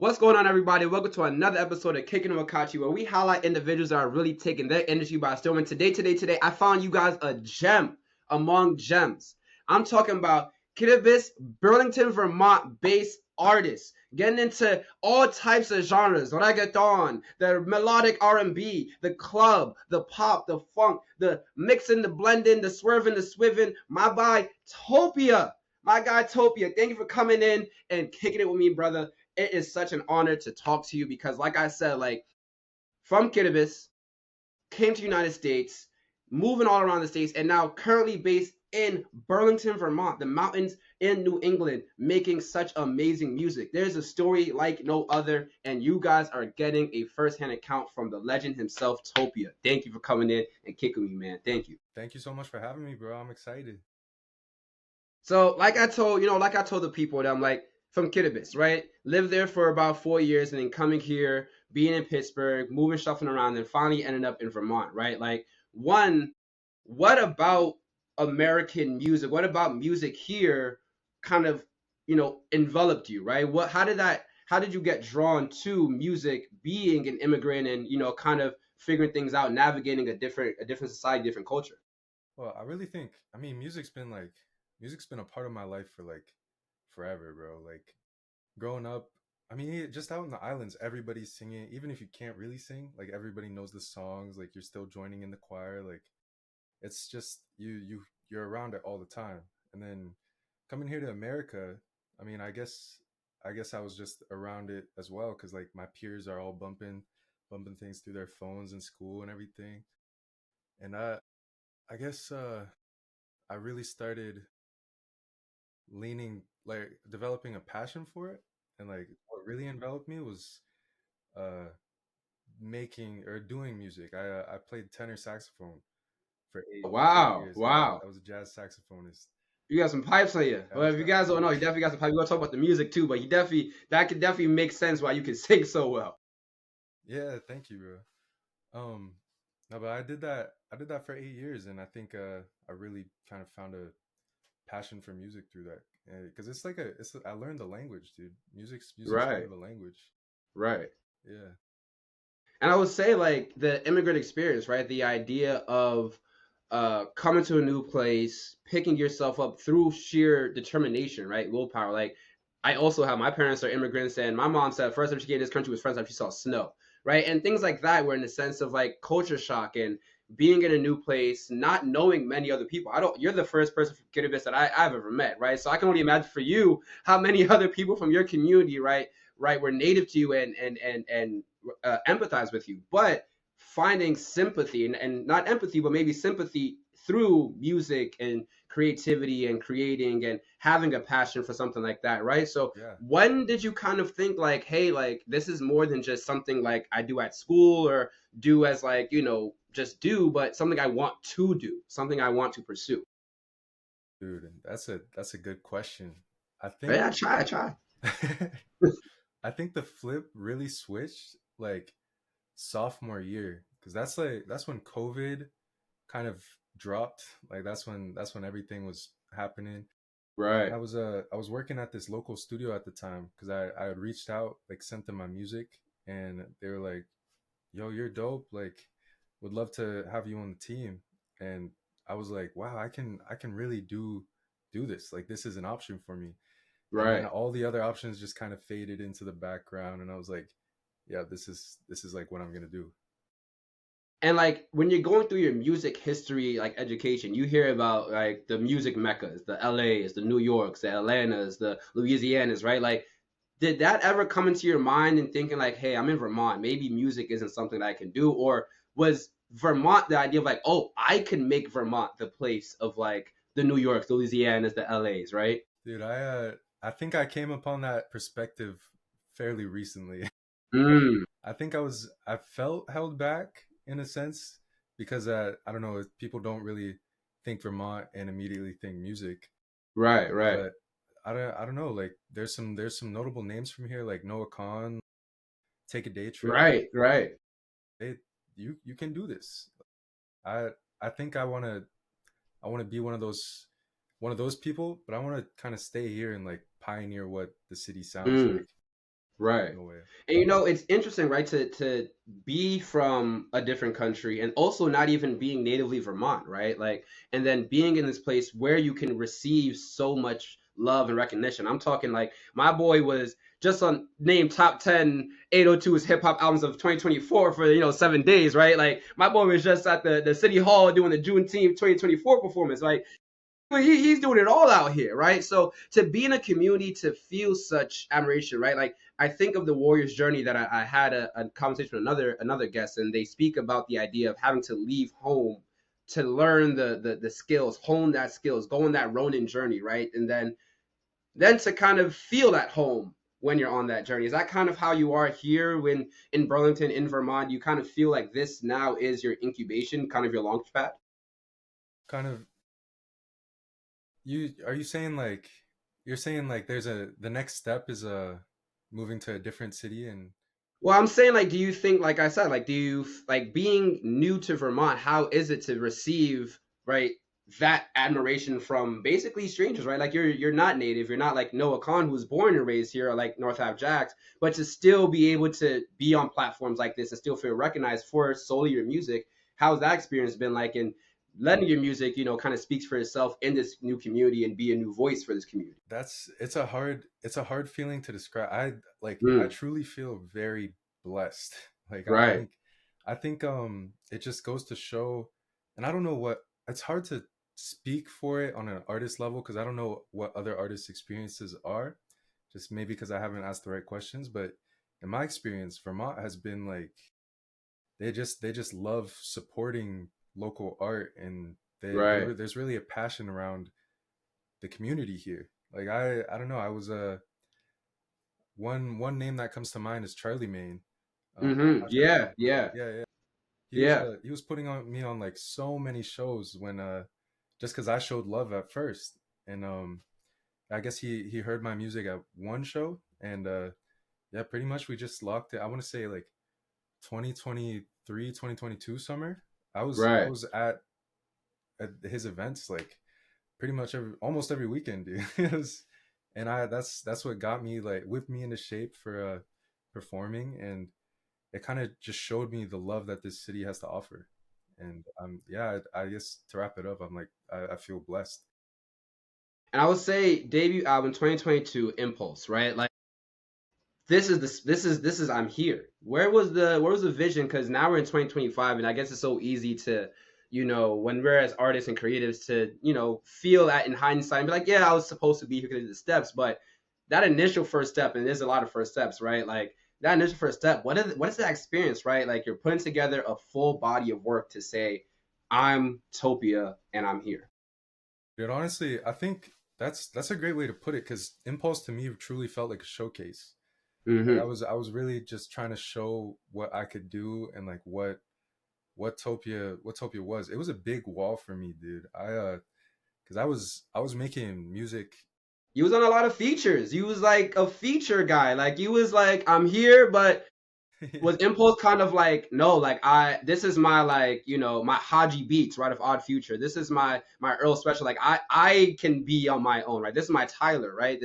What's going on, everybody? Welcome to another episode of Kickin with Kachi, where we highlight individuals that are really taking their industry by storm. And today, I found you guys a gem among gems. I'm talking about Kidabis, Burlington, Vermont-based artist, getting into all types of genres: reggaeton, the melodic R&B, the club, the pop, the funk, the mixing, the blending, the swerving, the swiving. My guy Topia, thank you for coming in and kicking it with me, brother. It is such an honor to talk to you because, like I said, like from Kiribati, came to United States, moving all around the states, and now currently based in Burlington, Vermont, the mountains in New England, making such amazing music. There's a story like no other, and you guys are getting a first-hand account from the legend himself, Topia. Thank you for coming in and kicking me, man. Thank you. Thank you so much for having me, bro. I'm excited. So, like I told the people that I'm like from Kiribati, right? Lived there for about 4 years, and then coming here, being in Pittsburgh, moving, shuffling around, and finally ended up in Vermont, right? Like, one, what about American music? What about music here, kind of, enveloped you, right? How did that? How did you get drawn to music, being an immigrant, and kind of figuring things out, navigating a different society, different culture? Well, I really think, music's been a part of my life for like forever, bro. Like growing up, just out in the islands, everybody's singing. Even if you can't really sing, like everybody knows the songs. Like you're still joining in the choir. Like it's just you're around it all the time. And then coming here to America, I guess I was just around it as well because like my peers are all bumping things through their phones in school and everything. And I guess I really started leaning, like developing a passion for it. And like what really enveloped me was uh making or doing music. I played tenor saxophone for eight Wow, years. Yeah, wow. I was a jazz saxophonist. You got some pipes on you. I Well, was if you got guys don't know, you definitely got some pipes. We're gonna talk about the music too, but you definitely that could definitely make sense why you can sing so well. Yeah, thank you, bro. No, but I did that for 8 years, and I think I really kind of found a passion for music through that. Because I learned the language, dude. Music's kind Right, of a language. right. Yeah. And I would say like the immigrant experience, right? The idea of coming to a new place, picking yourself up through sheer determination, right? Willpower. Like I also have my parents are immigrants, and my mom said first time she came to this country was first time she saw snow, right? And things like that were in the sense of like culture shock and being in a new place, not knowing many other people. I don't. You're the first person from Kiribati that I've ever met, right? So I can only imagine for you how many other people from your community, right, were native to you and empathize with you, but finding sympathy and not empathy, but maybe sympathy through music and creativity and creating and having a passion for something like that, right? So Yeah. when did you kind of think like, hey, like this is more than just something like I do at school or do as like, just do, but something I want to do, something I want to pursue? Dude, that's a good question. I think Yeah, try. I think the flip really switched like sophomore year because that's when COVID kind of dropped. Like that's when everything was happening. Right. I was working at this local studio at the time because I had reached out, like sent them my music, and they were like, "Yo, you're dope. Like, would love to have you on the team." And I was like, "Wow, I can really do this. Like, this is an option for me." And then Right. all the other options just kind of faded into the background, and I was like, "Yeah, this is like what I'm gonna do." And like when you're going through your music history like education, you hear about like the music meccas, the LAs, the New Yorks, the Atlantas, the Louisianas, right? Like did that ever come into your mind and thinking like, hey, I'm in Vermont, maybe music isn't something that I can do? Or was Vermont the idea of like, oh, I can make Vermont the place of like the New Yorks, the Louisianas, the LAs, right? Dude, I think I came upon that perspective fairly recently. Mm, I felt held back in a sense because I don't know, people don't really think Vermont and immediately think music, right, right, but I don't know, like there's some notable names from here like Noah Khan, Take a Day Trip. right, right. They you can do this. I I think I want to be one of those people, but I want to kind of stay here and like pioneer what the city sounds Mm. like. Right. No way. And it's interesting, right, to be from a different country and also not even being natively Vermont, right? Like, and then being in this place where you can receive so much love and recognition. I'm talking like my boy was just on named top 10 802's hip hop albums of 2024 for 7 days, right? Like my boy was just at the city hall doing the Juneteenth 2024 performance. Like he's doing it all out here, right? So to be in a community, to feel such admiration, right? Like I think of the Warriors journey that I had a conversation with another guest, and they speak about the idea of having to leave home to learn the skills, hone that skills, go on that Ronin journey, right? And then to kind of feel at home when you're on that journey. Is that kind of how you are here when in Burlington, in Vermont? You kind of feel like this now is your incubation, kind of your launch pad? Kind of. You are you saying like you're saying like there's a the next step is moving to a different city and Well, I'm saying, like, do you think, like I said, like, do you like being new to Vermont? How is it to receive, right, that admiration from basically strangers, right? Like, you're not native, you're not like Noah Khan, who was born and raised here, or like North Ave Jacks, but to still be able to be on platforms like this and still feel recognized for solely your music. How's that experience been like? And letting your music, kind of speaks for itself in this new community and be a new voice for this community. that's it's a hard feeling to describe. I Mm, truly feel very blessed. Like right, I think it just goes to show, and I don't know what, it's hard to speak for it on an artist level because I don't know what other artists' experiences are, just maybe because I haven't asked the right questions. But in my experience, Vermont has been like they just love supporting local art, and right. there's really a passion around the community here. Like I don't know, I was one name that comes to mind is Charlie Maine. I'm Mm-hmm. not sure if Yeah, yeah, yeah, yeah. yeah. He was putting on me on like so many shows when just because I showed love at first. And I guess he heard my music at one show, and yeah, pretty much we just locked it. I want to say like 2023, 2022 summer. I Right. was at his events like pretty much almost every weekend, dude. It was, and I that's what got me like whipped me into shape for performing, and it kind of just showed me the love that this city has to offer. And yeah, I guess to wrap it up, I'm like I feel blessed. And I would say debut album 2022 Impulse, right? Like this is I'm here. Where was the vision? Because now we're in 2025, and I guess it's so easy to, when we're as artists and creatives to, feel that in hindsight and be like, yeah, I was supposed to be here because of the steps, but that initial first step, and there's a lot of first steps, right? Like that initial first step, what is that experience, right? Like you're putting together a full body of work to say, I'm Topia and I'm here. But honestly, I think that's a great way to put it because Impulse to me truly felt like a showcase. Like Mm-hmm. I was really just trying to show what I could do and like what Topia was. It was a big wall for me, dude. I because I was making music. You was on a lot of features. You was like a feature guy. Like you was like, I'm here, but was Impulse kind of like, no, like this is my like, my Haji Beats, right, of Odd Future. This is my Earl Special. Like I can be on my own, right? This is my Tyler, right?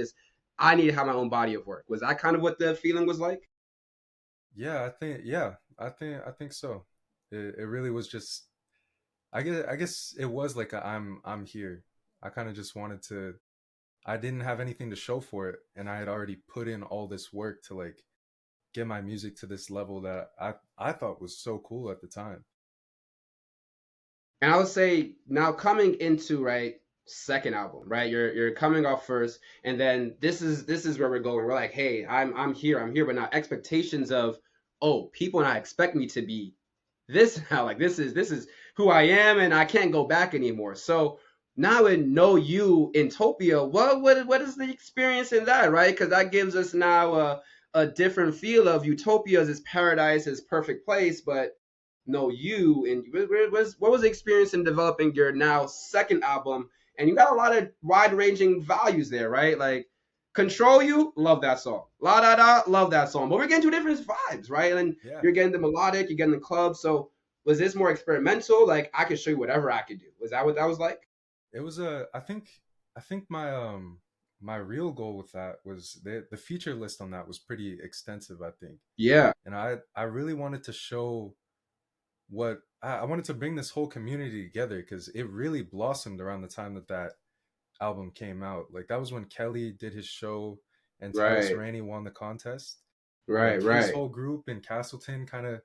I need to have my own body of work. Was that kind of what the feeling was like? Yeah, I think so. It really was just I guess it was like I'm here. I kind of just wanted to. I didn't have anything to show for it, and I had already put in all this work to like get my music to this level that I thought was so cool at the time. And I would say now coming into right second album, right? You're coming off first, and then this is where we're going. We're like, hey, I'm here, but now expectations of, oh, people now expect me to be this now. Like this is who I am, and I can't go back anymore. So now in Know You in Topia, what is the experience in that, right? Because that gives us now a different feel of Utopia as this paradise, this perfect place, but know you and what was the experience in developing your now second album, and you got a lot of wide ranging values there, right? Like control you, love that song, la da da, love that song, but we're getting two different vibes, right? And Yeah, you're getting the melodic, you're getting the club. So was this more experimental, like I could show you whatever I could do? Was that what that was like? it was a. I think my my real goal with that was the feature list on that was pretty extensive, I think. Yeah. And I really wanted to show what I wanted to bring this whole community together because it really blossomed around the time that that album came out. Like that was when Kelly did his show and Tyler Right. Serrani won the contest. Right. Like his Right. whole group in Castleton kind of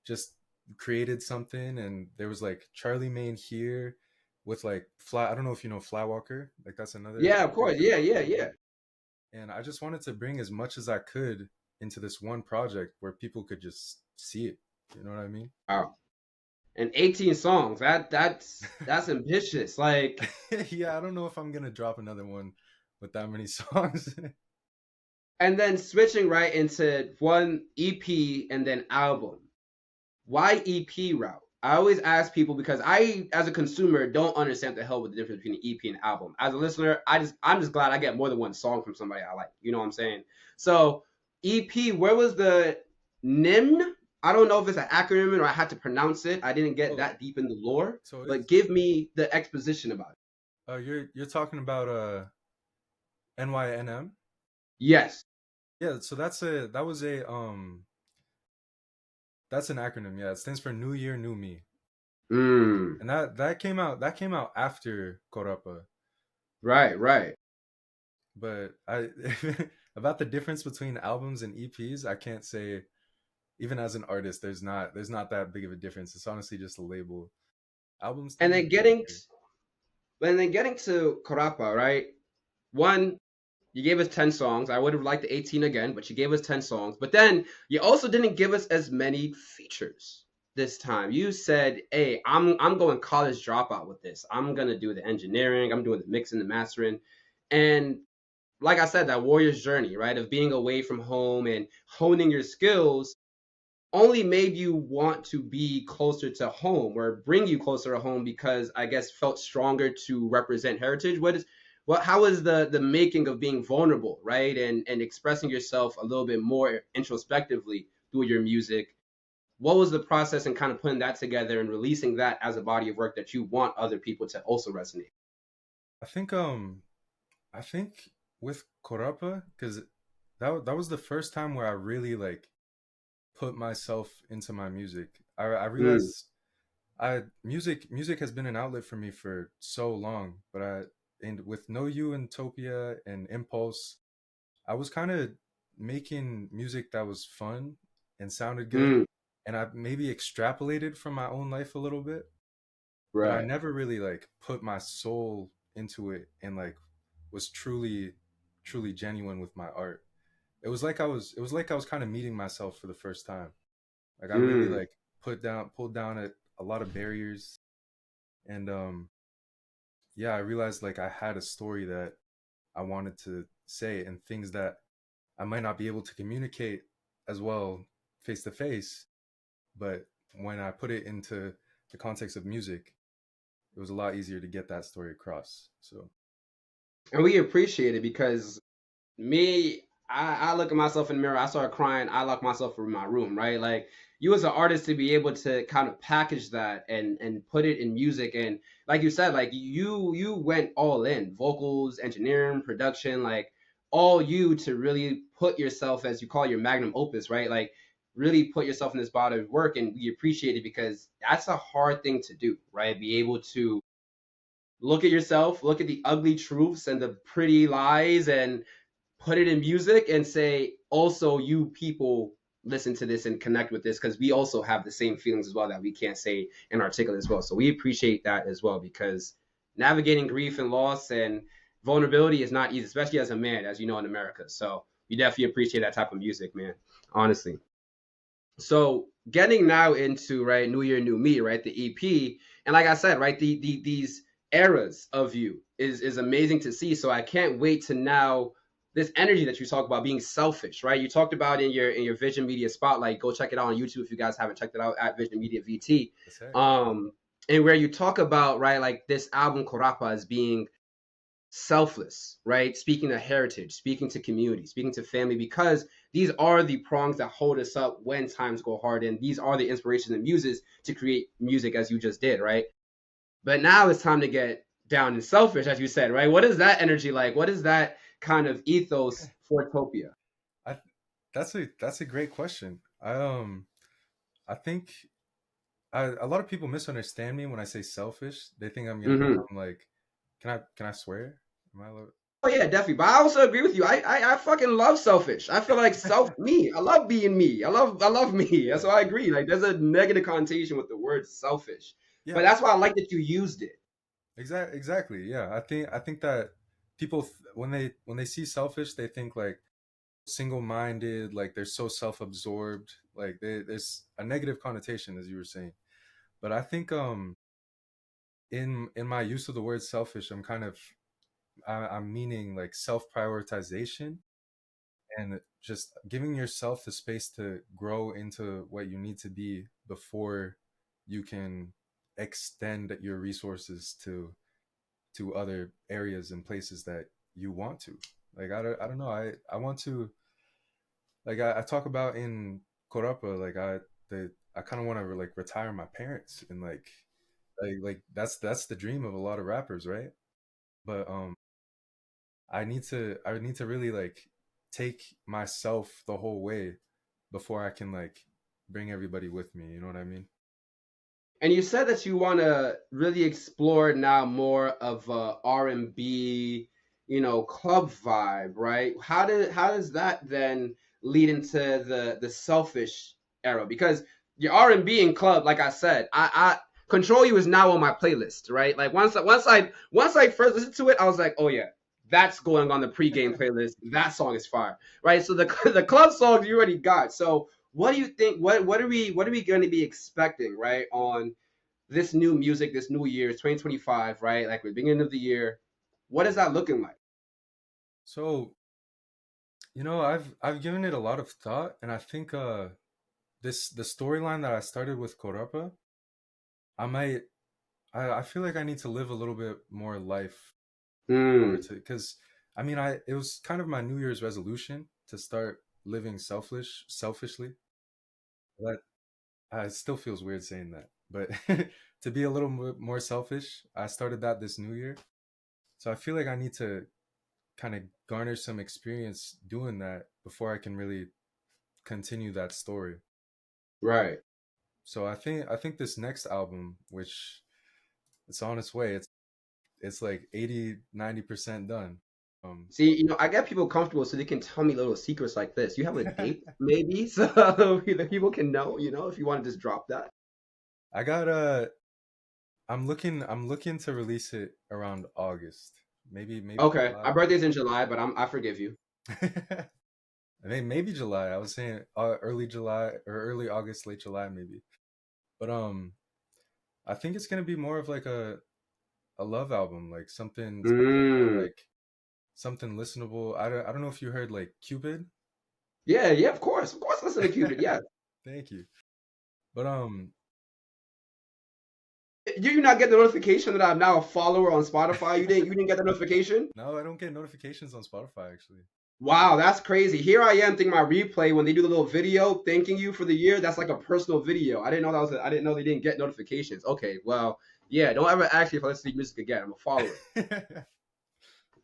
just created something, and there was like Charlie Main here with like Fly. I don't know if you know Flywalker. Like that's another Yeah. Of big course. group. Yeah. Yeah. Yeah. And I just wanted to bring as much as I could into this one project where people could just see it. You know what I mean? Wow. And 18 songs. That's ambitious. Like, Yeah, I don't know if I'm gonna drop another one with that many songs. and then switching right into one EP and then album. Why EP route? I always ask people because I, as a consumer, don't understand the hell with the difference between an EP and an album. As a listener, I'm just glad I get more than one song from somebody I like. You know what I'm saying? So EP, where was the NIMN? I don't know if it's an acronym or I had to pronounce it. I didn't get Oh, that deep in the lore, so but it's give me the exposition about it. you're talking about NYNM? Yes. Yeah, so that's an acronym. Yeah, it stands for New Year, New Me. Mm. And that came out after Korapa. Right. Right. But I about the difference between albums and EPs, I can't say even as an artist there's not that big of a difference. It's honestly just a label. Albums And tend to then be getting, longer. and then getting to Karapa, right? One, you gave us 10 songs. I would have liked the 18 again, but you gave us 10 songs. But then you also didn't give us as many features this time. You said, "Hey, I'm going college dropout with this. I'm going to do the engineering, I'm doing the mixing, the mastering." And like I said, that warrior's journey, right? Of being away from home and honing your skills only made you want to be closer to home or bring you closer to home because I guess felt stronger to represent heritage. How is the making of being vulnerable, right? And expressing yourself a little bit more introspectively through your music. What was the process in kind of putting that together and releasing that as a body of work that you want other people to also resonate? I think I think with Korapa, because that was the first time where I really like put myself into my music. I Mm, realized I music has been an outlet for me for so long, but I and with No You and Topia and Impulse, I was kind of making music that was fun and sounded good, mm, and I maybe extrapolated from my own life a little bit, but I right. never really like put my soul into it and like was truly genuine with my art. It was like I was kind of meeting myself for the first time. Like I really Mm. like pulled down a lot of barriers, and yeah, I realized like I had a story that I wanted to say and things that I might not be able to communicate as well face to face, but when I put it into the context of music, it was a lot easier to get that story across. So And we appreciate it because me, I look at myself in the mirror, I start crying, I lock myself in my room, right? Like you as an artist to be able to kind of package that and put it in music and like you said, like you went all in, vocals, engineering, production, like all you to really put yourself as you call your magnum opus, right? Like really put yourself in this body of work and we appreciate it because that's a hard thing to do, right? Be able to look at yourself, look at the ugly truths and the pretty lies and put it in music and say also you people listen to this and connect with this because we also have the same feelings as well that we can't say and articulate as well, so we appreciate that as well because navigating grief and loss and vulnerability is not easy, especially as a man, as you know, in America. So we definitely appreciate that type of music, man, honestly. So getting now into right New Year New Me, right, the EP, and like I said, right, these eras of you is amazing to see. So I can't wait to now this energy that you talk about being selfish, right? You talked about in your Vision Media Spotlight. Go check it out on YouTube if you guys haven't checked it out at Vision Media VT. that's it. Um, and where you talk about right like this album Korapa as being selfless, right? Speaking to heritage, speaking to community, speaking to family, because these are the prongs that hold us up when times go hard. And these are the inspirations and muses to create music as you just did, right? But now it's time to get down and selfish, as you said, right? What is that energy like? What is that kind of ethos for Topia? I that's a great question. I think a lot of people misunderstand me when I say selfish. They think I'm gonna Hmm. become like, can I swear? Am I allowed? Oh yeah, definitely. But I also agree with you. I fucking love selfish. I feel like me. I love being me. I love me. Yeah, So I agree. Like there's a negative connotation with the word selfish. yeah, But that's why I like that you used it. exactly. Yeah, I think that people when they see selfish, they think like single-minded, like they're so self-absorbed, like there's a negative connotation, as you were saying. But I think in my use of the word selfish, I'm kind of I'm meaning like self-prioritization and just giving yourself the space to grow into what you need to be before you can extend your resources to other areas and places that you want to. Like I don't know, I want to, like I talk about in Korapa, like I kind of want to like retire my parents and like that's the dream of a lot of rappers, right? But I need to really like take myself the whole way before I can like bring everybody with me. You know what I mean? And you said that you want to really explore now more of a R&B, club vibe, right? How does that then lead into the selfish era? Because your R&B and club, like I said, I Control You is now on my playlist, right? Like once I first listened to it, I was like, oh yeah, that's going on the pregame playlist. That song is fire, right? So the the club songs you already got. So what do you think? What are we going to be expecting, right, on this new music, this new year, 2025, right? Like we're beginning of the year. What is that looking like? So I've given it a lot of thought, and I think the storyline that I started with Korapa, I might I feel like I need to live a little bit more life in order Hmm. to, because I mean I it was kind of my New Year's resolution to start living selfishly. But it still feels weird saying that, but to be a little more selfish, I started that this new year. So I feel like I need to kind of garner some experience doing that before I can really continue that story. Right. So I think this next album, which it's on its way, it's like 80-90% done. Um See, I get people comfortable so they can tell me little secrets like this. You have a date, maybe, so the people can know, if you want to just drop that. I got I'm looking to release it around August. Maybe Okay. July. My birthday's in July, but I forgive you. I mean, maybe July. I was saying early July or early August, late July, maybe. But I think it's gonna be more of like a love album, like something more Mm. like something listenable. I don't know if you heard like Cupid. Yeah, yeah, of course. Of course, listen to Cupid. Yeah. Thank you. But Do you not get the notification that I'm now a follower on Spotify? You didn't get the notification? no, I don't get notifications on Spotify actually. Wow, that's crazy. Here I am thinking my replay when they do the little video thanking you for the year. That's like a personal video. I didn't know that was. I didn't know they didn't get notifications. Okay, well, yeah. Don't ever ask me if I listen to music again. I'm a follower.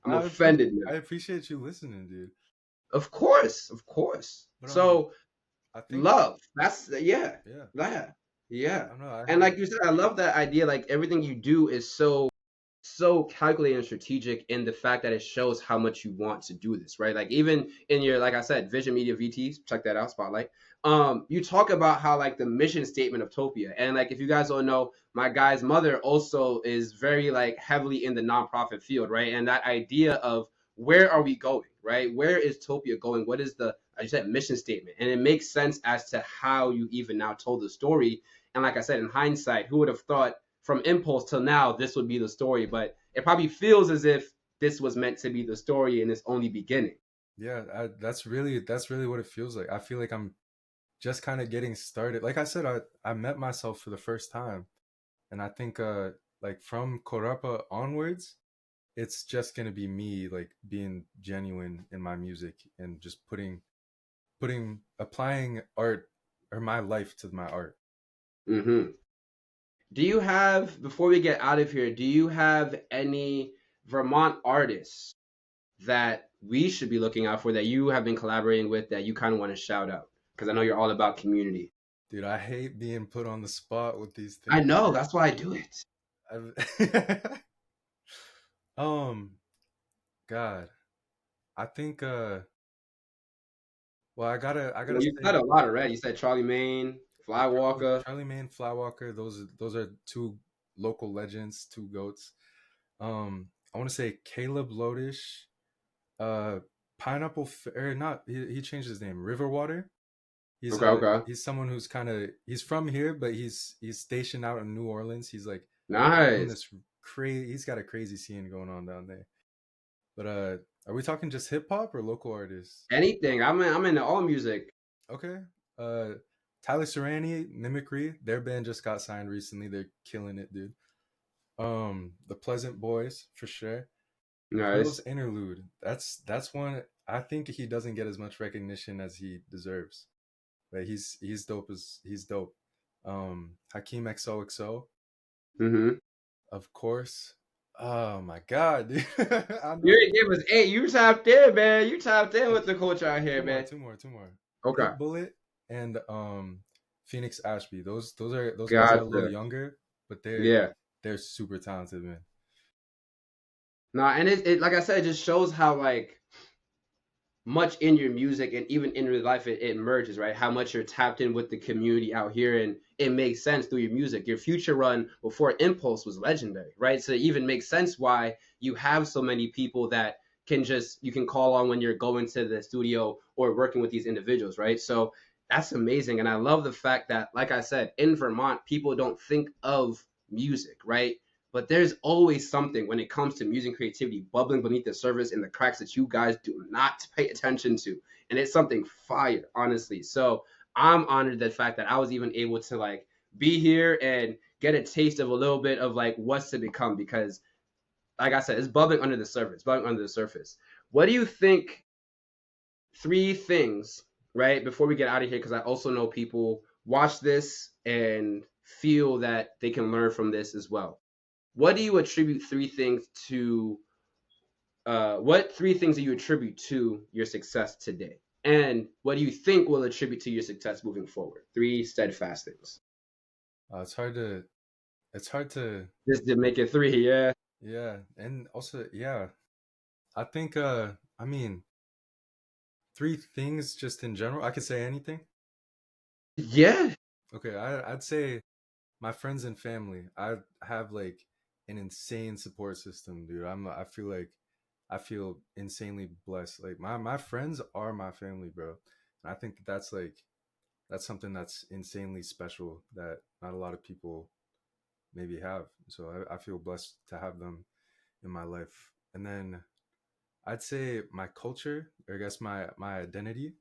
I'm offended I now. appreciate you listening, dude. Of course, of course. But So I think love. That's yeah, yeah. yeah, yeah. I don't know. I And have like you said, I love that idea. Like everything you do is so calculated and strategic in the fact that it shows how much you want to do this, right? Like even in your, like I said, Vision Media VTs, check that out, Spotlight. You talk about how like the mission statement of Topia, and like if you guys don't know, my guy's mother also is very like heavily in the nonprofit field, right? And that idea of where are we going, right? Where is Topia going? What is the, as you said, mission statement? And it makes sense as to how you even now told the story. And like I said, in hindsight, who would have thought from impulse till now this would be the story, but it probably feels as if this was meant to be the story and it's only beginning. yeah, that's really what it feels like. I feel like I'm just kind of getting started. Like I said, I met myself for the first time, and I think like from Korapa onwards, it's just gonna be me like being genuine in my music and just putting applying art or my life to my art. Hmm. Do you have, before we get out of here, do you have any Vermont artists that we should be looking out for that you have been collaborating with that you kind of want to shout out? Because I know you're all about community. Dude, I hate being put on the spot with these I things. know, that's why I do it. um, God, I think well, I gotta Well, you said say a lot already. You said Charlie Maine, Fly Walker. Charlie Maine, Flywalker, those are two local legends, two goats. I want to say Caleb Lodish, uh, or not. He changed his name. Riverwater. Okay, okay. He's someone who's kind of he's from here, but he's stationed out in New Orleans. He's like doing Nice. this crazy. He's got a crazy scene going on down there. But are we talking just hip hop or local artists? Anything. I'm into all music. Okay. Uh, Tyler Serrani, Mimicry, their band just got signed recently. They're killing it, dude. The Pleasant Boys for sure. Quill's Nice. Interlude. That's one I think he doesn't get as much recognition as he deserves. But he's dope as he's dope. Hakeem XOXO, Mm-hmm. of course. Oh my god, dude. I You know. already gave us eight. You tapped in, man. You tapped in with the culture out here, Two more, man. two more, two more. Okay. Hit Bullet and Phoenix Ashby. Those guys are a little Gotcha. younger, but Yeah. they're super talented, man. No, and it like I said, it just shows how like much in your music and even in real life it merges, right? How much you're tapped in with the community out here, and it makes sense through your music. Your future run before Impulse was legendary, right? So it even makes sense why you have so many people that can just you can call on when you're going to the studio or working with these individuals, right? So that's amazing, and I love the fact that, like I said, in Vermont, people don't think of music, right? But there's always something when it comes to music creativity bubbling beneath the surface in the cracks that you guys do not pay attention to. And it's something fire, honestly. So I'm honored the fact that I was even able to like be here and get a taste of a little bit of like what's to become because like I said, it's bubbling under the surface, bubbling under the surface. What do you think three things, right, before we get out of here, because I also know people watch this and feel that they can learn from this as well. What do you attribute three things to? What three things do you attribute to your success today? And what do you think will attribute to your success moving forward? Three steadfast things. It's hard to it's hard to Just to make it three, yeah. yeah, and also yeah, I think I mean three things just in general. I could say anything. Yeah. Okay, I'd say my friends and family. I have like an insane support system, dude. I feel insanely blessed. Like my friends are my family, bro. And I think that's like that's something that's insanely special that not a lot of people maybe have. So I feel blessed to have them in my life. And then I'd say my culture, or I guess my identity,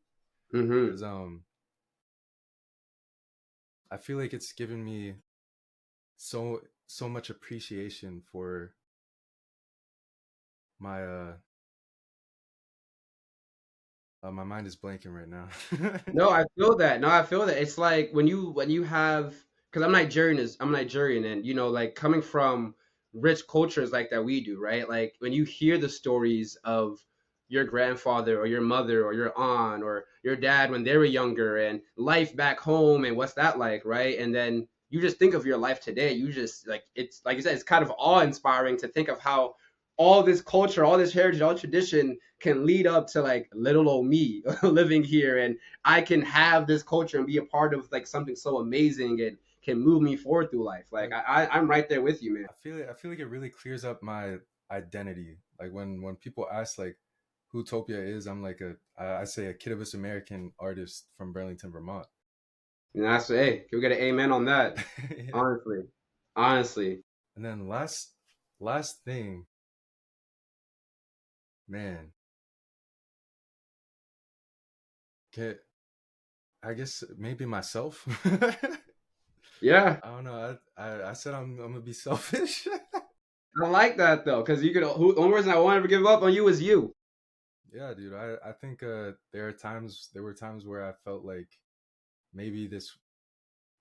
Mm-hmm. because I feel like it's given me so much appreciation for my my mind is blanking right now. No, I feel that. No, I feel that. It's like when you have because I'm Nigerian, and like coming from rich cultures like that we do, right? Like when you hear the stories of your grandfather or your mother or your aunt or your dad when they were younger and life back home and what's that like, right? And then you just think of your life today. You just like it's like you said, it's kind of awe-inspiring to think of how all this culture, all this heritage, all tradition can lead up to like little old me living here, and I can have this culture and be a part of like something so amazing and can move me forward through life. Like Like I'm right there with you, man. I feel like it really clears up my identity. Like when people ask like who Topia is, I'm like I say a kid of us American artist from Burlington, Vermont. And that's hey, can we get an amen on that? Yeah. Honestly, honestly, And then last thing, man, get I guess maybe myself. yeah. I don't know. I said I'm gonna be selfish. I like that though, because you could. The only reason I wanted to give up on you is you. Yeah, dude. I think there were times where I felt like maybe this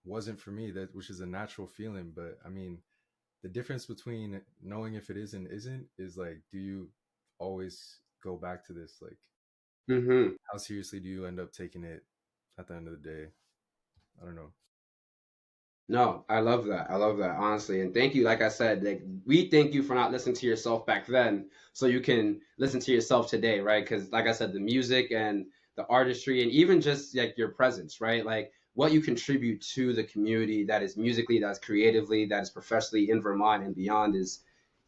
wasn't for me, that which is a natural feeling. But I mean, the difference between knowing if it is and isn't is like, do you always go back to this? Like, Mm-hmm. how seriously do you end up taking it at the end of the day? I don't know. No, I love that. I love that, honestly. And thank you. Like I said, like we thank you for not listening to yourself back then, so you can listen to yourself today, right? Because, like I said, the music and the artistry, and even just like your presence, right? Like what you contribute to the community that is musically, that's creatively, that is professionally in Vermont and beyond is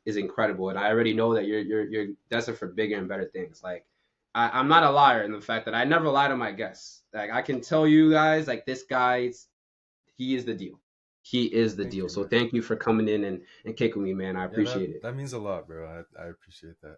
incredible. And I already know that you're destined for bigger and better things. Like I'm not a liar in the fact that I never lie to my guests. Like I can tell you guys, like this guy's he is the deal. He is the Thank deal. you, So man. thank you for coming in and kicking me, man. I Yeah, appreciate it. that means a lot, bro. I appreciate that.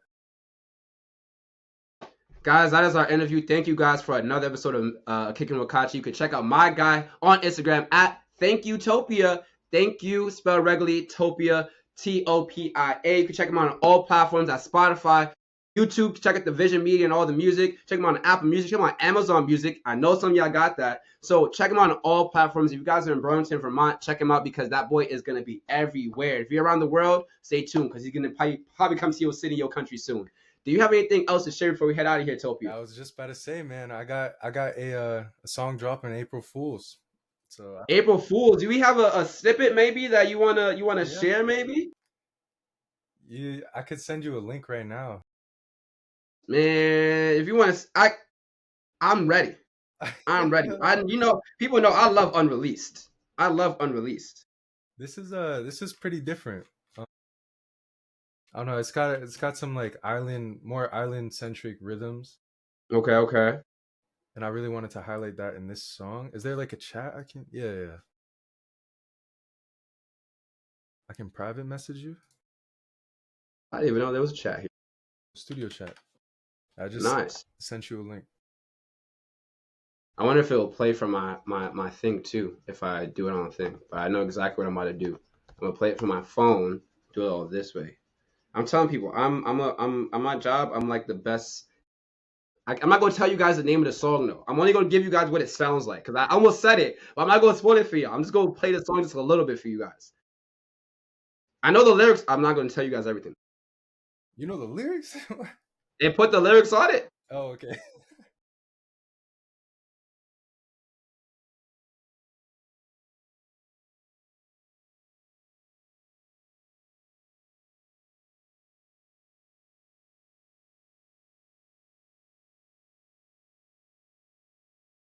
Guys, that is our interview. Thank you guys for another episode of Kickin with Kachi. You can check out my guy on Instagram at Thank You Topia. Thank you, spelled regularly, Topia, Topia. You can check him out on all platforms at Spotify, YouTube. Check out the Vision Media and all the music. Check him out on Apple Music. Check him out on Amazon Music. I know some of y'all got that. So check him out on all platforms. If you guys are in Burlington, Vermont, check him out because that boy is going to be everywhere. If you're around the world, stay tuned because he's going to probably come to your city, your country soon. Do you have anything else to share before we head out of here, Topia? I was just about to say, man, I got a song dropping April Fools. So April Fools. Do we have a snippet maybe that you wanna yeah, share maybe? I could send you a link right now. Man, if you want to, I'm ready. I'm ready. People know I love unreleased. I love unreleased. This is pretty different. I don't know. It's got some like more island centric rhythms, Okay, okay. and I really wanted to highlight that in this song. Is there like a chat I can? Yeah, yeah. I can private message you. I didn't even know there was a chat here. Studio chat. I just Nice. sent you a link. I wonder if it will play from my thing too if I do it on the thing. But I know exactly what I'm about to do. I'm gonna play it from my phone. Do it all this way. I'm telling people, I'm my job. I'm like the best. I'm not gonna tell you guys the name of the song though. I'm only gonna give you guys what it sounds like because I almost said it, but I'm not gonna spoil it for you. I'm just gonna play the song just a little bit for you guys. I know the lyrics. I'm not gonna tell you guys everything. You know the lyrics? They put the lyrics on it. Oh, okay.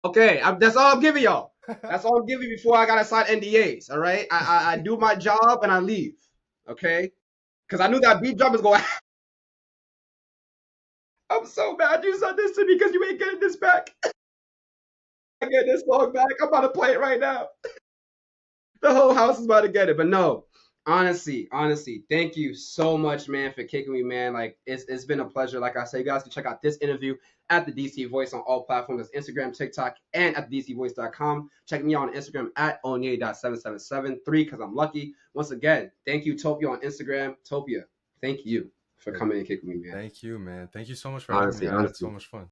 Okay, that's all I'm giving y'all. That's all I'm giving you before I gotta sign NDAs. All right, I do my job and I leave. Okay, because I knew that beat drop was going. I'm so mad you said this to me because you ain't getting this back. I get this song back. I'm about to play it right now. The whole house is about to get it. But no, honestly, thank you so much, man, for kicking me, man. Like it's been a pleasure. Like I said, you guys can check out this interview at the DC Voice on all platforms. That's Instagram, TikTok, and at DCVoice.com. Check me out on Instagram at onye.7773 because I'm lucky. Once again, thank you, Topia on Instagram. Topia, thank you for coming and kicking me, man. Thank you, man. Thank you so much for having me. Honestly, I had so honestly. much fun.